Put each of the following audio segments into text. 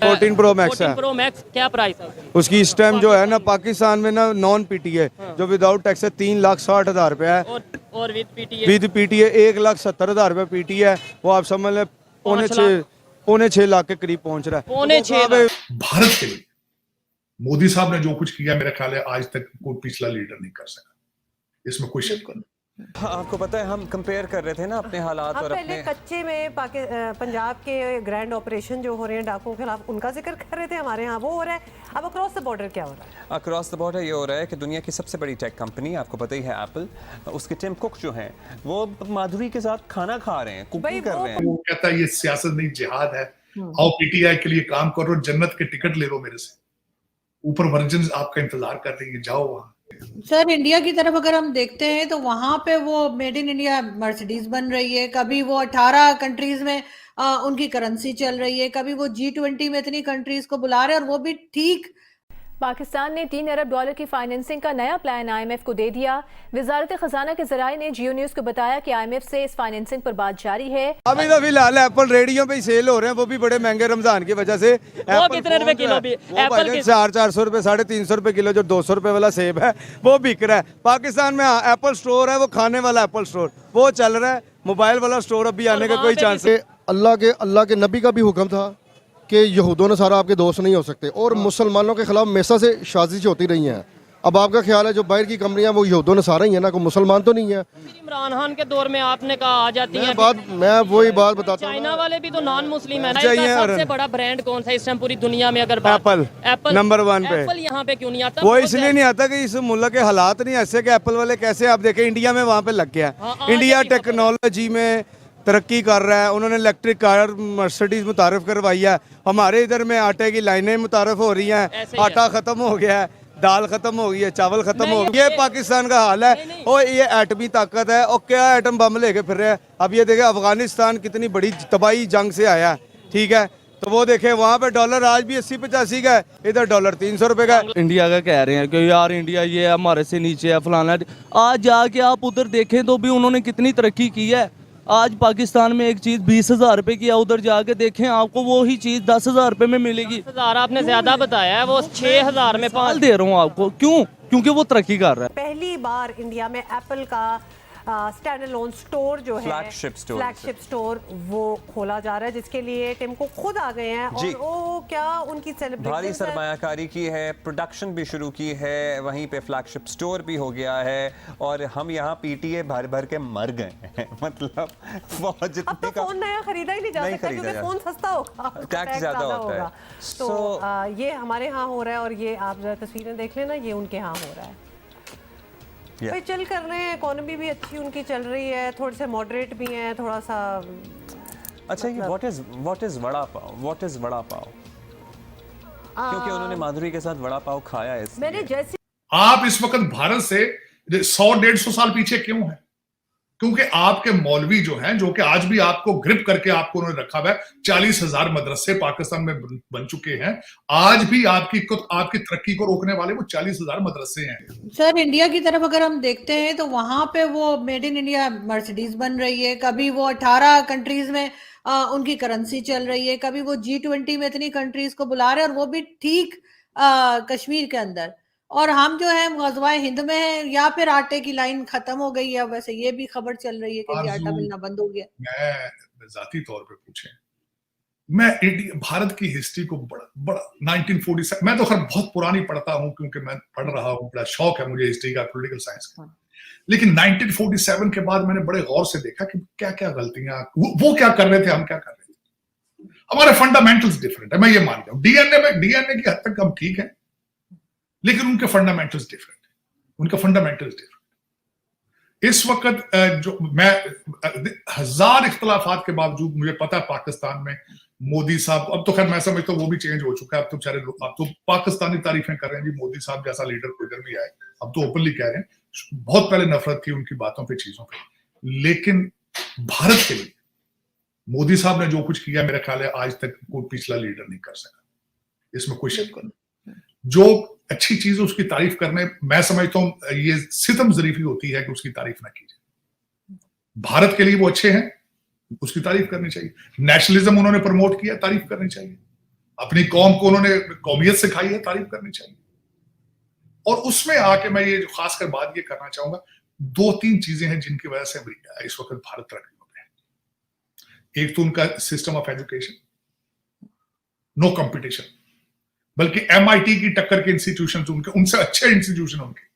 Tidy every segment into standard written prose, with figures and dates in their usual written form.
14 pro max है। 14 pro max क्या price है उसकी इस टाइम जो है ना पाकिस्तान में ना नॉन पीटीए जो विदाउट टैक्स है 3,60,000 रुपया है, और विद पीटीए विद पीटीए 1,70,000 रुपया पीटीए है। वो आप समझ लें पौने 6 लाख के करीब पहुंच रहा है। पौने 6 लाख। भारत के लिए मोदी साहब ने जो कुछ किया मेरा ख्याल है आज तक कोई पिछला लीडर नहीं कर सका, इसमें कोई शक नहीं। आपको पता है हम कंपेयर कर रहे थे ना अपने हालात और पहले अपने कच्चे में पंजाब के ग्रैंड ऑपरेशन जो हो रहे हैं डाकुओं के खिलाफ उनका जिक्र कर रहे थे, हमारे यहाँ वो हो रहा है। अब अक्रॉस द बॉर्डर क्या हो रहा है? अक्रॉस द बॉर्डर ये हो रहा है कि दुनिया की सबसे बड़ी टेक कंपनी आपको पता ही है एप्पल, उसके टिम कुक जो हैं वो माधुरी के साथ खाना खा रहे हैं, कुकिंग कर रहे हैं। वो कहता है ये सियासत नहीं जिहाद है, आओ पीटीआई के लिए काम करो, जन्नत के टिकट ले लो मेरे से, ऊपर वर्जिन आपका इंतजार कर रही है, जाओ वहां। सर इंडिया की तरफ अगर हम देखते हैं तो वहां पे वो मेड इन इंडिया मर्सिडीज बन रही है, कभी वो 18 कंट्रीज में उनकी करेंसी चल रही है, कभी वो G20 में इतनी कंट्रीज को बुला रहे हैं, और वो भी ठीक। पाकिस्तान ने $3 अरब की फाइनेंसिंग का नया प्लान IMF को दे दिया। वजारत खजाना के जराये ने जियो न्यूज को बताया कि IMF से इस फाइनेंसिंग पर बात जारी है। अभी तो फिलहाल एप्पल रेडियो पे ही सेल हो रहे हैं, वो भी बड़े महंगे रमजान की वजह से। वो कितने रुपए किलो भी? एप्पल के 400 रुपए 350 रुपए किलो जो 200 रुपए वाला सेब है वो बिक रहा है। पाकिस्तान में एप्पल स्टोर है, वो खाने वाला एप्पल स्टोर वो चल रहा है, मोबाइल वाला स्टोर अभी आने का कोई चांस है। अल्लाह के नबी का भी हुक्म था कि यहूदों ने सारा आपके दोस्त नहीं हो सकते, और मुसलमानों के खिलाफ हमेशा से साजिश होती रही हैं। अब आपका ख्याल है जो बाहर की कंपनियां वो यहूदों ने सारा ही है ना, कोई मुसलमान तो नहीं है। इमरान खान के दौर में आपने कहा आ जाती है, मैं वही बात बताता हूँ, चाइना वाले भी तो नॉन मुस्लिम है ना। सबसे बड़ा ब्रांड कौन सा इस टाइम पूरी दुनिया में? अगर एप्पल नंबर 1 पे। एप्पल यहाँ पे क्यों नहीं आता? वो इसलिए नहीं आता कि इस मुल्क के हालात नहीं ऐसे कि एप्पल वाले कैसे, आप देखें इंडिया में वहाँ पे लग गया। इंडिया टेक्नोलॉजी में तरक्की कर रहा है, उन्होंने इलेक्ट्रिक कार मर्सिडीज मुतारफ करवाई है। हमारे इधर में आटे की लाइनें मुतारफ हो रही हैं, आटा खत्म हो गया है, दाल खत्म हो गई है, चावल खत्म हो गया। ये पाकिस्तान का हाल है। और ये एटमी ताकत है, और क्या एटम बम लेके फिर रहे हैं। अब ये देखे अफगानिस्तान कितनी बड़ी तबाही जंग से आया, ठीक है, तो वो देखे वहाँ पे डॉलर आज भी 80-85 का है, इधर डॉलर 300 रुपए का। इंडिया का कह रहे हैं कि यार इंडिया ये हमारे से नीचे है फलाना। आज जाके आप उधर देखें तो भी उन्होंने कितनी तरक्की की है। आज पाकिस्तान में एक चीज 20,000 रुपए की है, उधर जाके देखें आपको वो ही चीज 10,000 रुपए में मिलेगी। 10,000 आपने ज्यादा बताया है, वो 6,000 में 5 दे रहा हूँ आपको। क्यों? क्योंकि वो तरक्की कर रहा है। पहली बार इंडिया में एप्पल का स्टैंड अलोन स्टोर जो है, फ्लैगशिप स्टोर वो खोला जा रहा है, जिसके लिए टिम को खुद आ गए हैं। और वो क्या उनकी सेलिब्रेशन, भारी सरमायाकारी की है, प्रोडक्शन भी शुरू की है, वहीं पे फ्लैगशिप स्टोर भी हो गया है, और हम यहाँ पीटीए भर भर के मर गए हैं। मतलब अब तो फोन नया खरीदा ही नहीं जा सकता क्योंकि फोन सस्ता होगा, टैक्स ज्यादा होता है। तो ये हमारे यहाँ हो रहा है, और ये आप जरा तस्वीरें देख लेना, ये उनके यहाँ हो रहा है। भाई चल कर रहे हैं, इकोनॉमी भी अच्छी उनकी चल रही है, थोड़े से मॉडरेट भी हैं, थोड़ा सा। अच्छा, ये what is vada pav? What is vada pav? क्योंकि उन्होंने माधुरी के साथ वड़ा पाव खाया है। मैंने जैसे आप इस वक्त भारत से 100-150 साल पीछे क्यों हैं? क्योंकि आपके मौलवी जो हैं, जो कि आज भी आपको ग्रिप करके आपको उन्होंने रखा हुआ है, 40,000 मदरसे पाकिस्तान में बन चुके हैं। आज भी आपकी तरक्की को रोकने वाले वो 40,000 मदरसे हैं। सर इंडिया की तरफ अगर हम देखते हैं तो वहां पे वो मेड इन इंडिया मर्सिडीज बन रही है, कभी वो 18 कंट्रीज में उनकी करेंसी चल रही है, कभी वो G20 में इतनी कंट्रीज को बुला रहे हैं, और वो भी ठीक कश्मीर के अंदर। और हम जो है गज़वाए हिंद में है, या फिर आटे की लाइन खत्म हो गई है। वैसे ये भी खबर चल रही है कि आटा मिलना बंद हो गया। मैं जाती तौर पे पूछे, मैं भारत की हिस्ट्री को बड़ा 1947, मैं तो खैर बहुत पुरानी पढ़ता हूँ क्योंकि मैं पढ़ रहा हूँ, बड़ा शौक है मुझे हिस्ट्री का, पॉलिटिकल साइंस का। लेकिन 1947 के बाद मैंने बड़े गौर से देखा कि क्या क्या गलतियां वो क्या कर रहे थे, हम क्या कर रहे थे। हमारे फंडामेंटल्स डिफरेंट है, मैं ये मानता हूँ। डीएनए की हद तक हम ठीक है, लेकिन उनके फंडामेंटल्स डिफरेंट है, उनका फंडामेंटल्स डिफरेंट। इस वक्त जो मैं 1000 इख्तलाफात के बावजूद मुझे पता है पाकिस्तान में मोदी साहब, अब तो खैर मैं समझता हूँ वो भी चेंज हो चुका है। अब तो बेचारे लोग अब तो पाकिस्तानी तारीफें कर रहे हैं जी, मोदी साहब जैसा लीडर कोई इधर भी आए। अब तो ओपनली कह रहे हैं, बहुत पहले नफरत थी उनकी बातों पे, चीजों पे। लेकिन भारत के लिए मोदी साहब ने जो कुछ किया मेरा ख्याल है आज तक कोई पिछला लीडर नहीं कर सका, इसमें कोई शक नहीं। जो अच्छी चीज उसकी तारीफ करने, मैं समझता हूं ये सितम जरीफी होती है कि उसकी तारीफ ना की जाए। भारत के लिए वो अच्छे हैं, उसकी तारीफ करनी चाहिए। नेशनलिज्म उन्होंने प्रमोट किया, तारीफ करनी चाहिए। अपनी कौम को उन्होंने कौमियत सिखाई है, तारीफ करनी चाहिए। और उसमें आके मैं ये खासकर बात ये करना चाहूंगा, 2-3 चीजें हैं जिनकी वजह से इस वक्त भारत तरक्की हो रहा है। एक तो उनका system of education, no competition, बल्कि MIT की टक्कर के इंस्टीट्यूशन उनके, उनसे अच्छे इंस्टीट्यूशन उनके।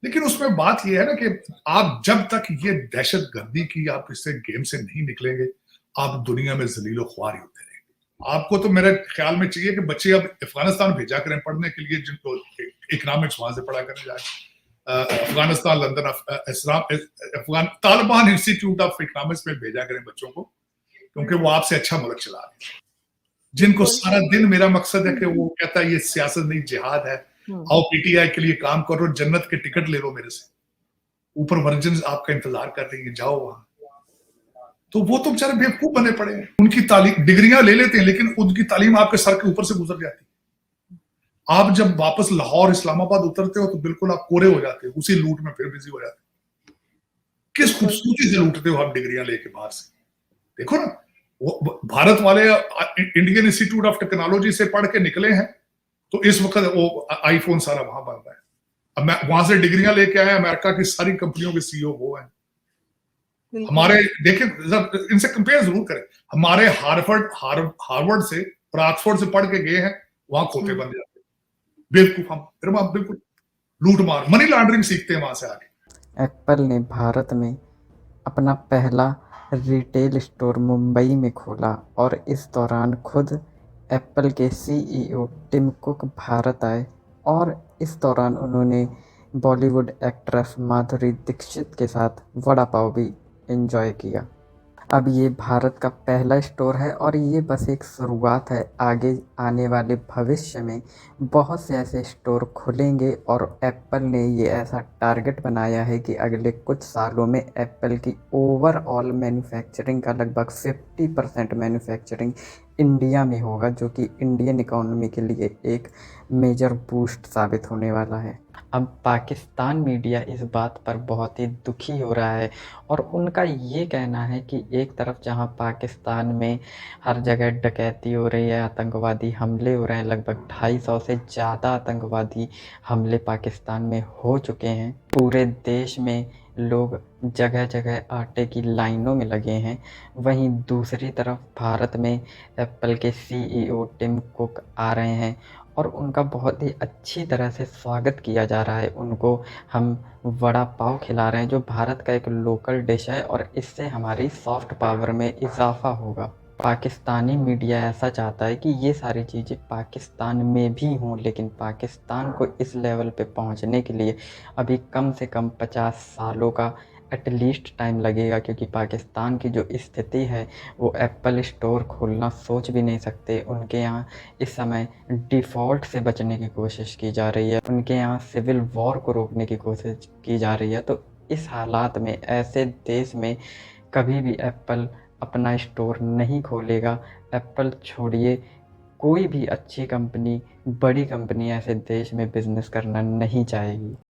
लेकिन उसमें बात यह है ना कि आप जब तक ये दहशत गर्दी की आप इससे गेम से नहीं निकलेंगे, आप दुनिया में जलीलो ख्वार होते रहेंगे। आपको तो मेरे ख्याल में चाहिए कि बच्चे अब अफगानिस्तान भेजा करें पढ़ने के लिए, जिनको इकोनॉमिक्स वहां से पढ़ा करने जाए, Afghanistan, London, Afghan Taliban institute of economics में भेजा करें बच्चों को, क्योंकि वो आपसे अच्छा मुल्क चला रहे हैं। जिनको सारा दिन, मेरा मकसद है कि वो कहता है ये सियासत नहीं जिहाद है, आओ PTI के लिए काम करो, जन्नत के टिकट ले लो मेरे से, ऊपर वर्जिन आपका इंतजार कर रही है, जाओ वहां। तो वो तो बेचारे बेवकूफ बने पड़े हैं। उनकी तालीम, डिग्रियां ले लेते हैं, लेकिन उनकी तालीम आपके सर के ऊपर से गुजर जाती है। आप जब वापस लाहौर, इस्लामाबाद उतरते हो तो बिल्कुल आप कोरे हो जाते हो, उसी लूट में फिर बिजी हो जाते हो। किस खूबसूरती से लूटते हो आप डिग्रियां लेके बाहर से। देखो ना, वो भारत वाले इंडियन इंस्टीट्यूट ऑफ टेक्नोलॉजी से पढ़ के निकले हैं, तो इस वक्त वो आईफोन सारा वहां बन रहा है। अब मैं वहां से डिग्रियां लेके आया, अमेरिका की सारी कंपनियों के CEO वो हैं। हमारे देखें, इनसे कंपेयर जरूर करें, हमारे हार्वर्ड से और ऑक्सफोर्ड से पढ़ के गए हैं, वहां खोते बन जाते हैं, बेवकूफ। हम बिल्कुल लूट मार, मनी लॉन्ड्रिंग सीखते हैं वहां से आगे। एप्पल ने भारत में अपना पहला रिटेल स्टोर मुंबई में खोला और इस दौरान खुद एप्पल के CEO टिम कुक भारत आए और इस दौरान उन्होंने बॉलीवुड एक्ट्रेस माधुरी दीक्षित के साथ वड़ा पाव भी एंजॉय किया। अब ये भारत का पहला स्टोर है और ये बस एक शुरुआत है। आगे आने वाले भविष्य में बहुत से ऐसे स्टोर खुलेंगे और एप्पल ने ये ऐसा टारगेट बनाया है कि अगले कुछ सालों में एप्पल की ओवरऑल मैन्युफैक्चरिंग का लगभग 50% मैन्युफैक्चरिंग इंडिया में होगा, जो कि इंडियन इकोनॉमी के लिए एक मेजर बूस्ट साबित होने वाला है। अब पाकिस्तान मीडिया इस बात पर बहुत ही दुखी हो रहा है और उनका ये कहना है कि एक तरफ जहां पाकिस्तान में हर जगह डकैती हो रही है, आतंकवादी हमले हो रहे हैं, लगभग 250 से ज़्यादा आतंकवादी हमले पाकिस्तान में हो चुके हैं, पूरे देश में लोग जगह जगह आटे की लाइनों में लगे हैं, वहीं दूसरी तरफ भारत में एप्पल के CEO टिम कुक आ रहे हैं और उनका बहुत ही अच्छी तरह से स्वागत किया जा रहा है। उनको हम वड़ा पाव खिला रहे हैं, जो भारत का एक लोकल डिश है और इससे हमारी सॉफ्ट पावर में इजाफा होगा। पाकिस्तानी मीडिया ऐसा चाहता है कि ये सारी चीज़ें पाकिस्तान में भी हों, लेकिन पाकिस्तान को इस लेवल पे पहुंचने के लिए अभी कम से कम 50 सालों का एटलीस्ट टाइम लगेगा, क्योंकि पाकिस्तान की जो स्थिति है वो एप्पल स्टोर खोलना सोच भी नहीं सकते। उनके यहाँ इस समय डिफ़ॉल्ट से बचने की कोशिश की जा रही है, उनके यहाँ सिविल वॉर को रोकने की कोशिश की जा रही है। तो इस हालात में, ऐसे देश में कभी भी एप्पल अपना स्टोर नहीं खोलेगा। एप्पल छोड़िए, कोई भी अच्छी कंपनी, बड़ी कंपनी ऐसे देश में बिजनेस करना नहीं चाहेगी।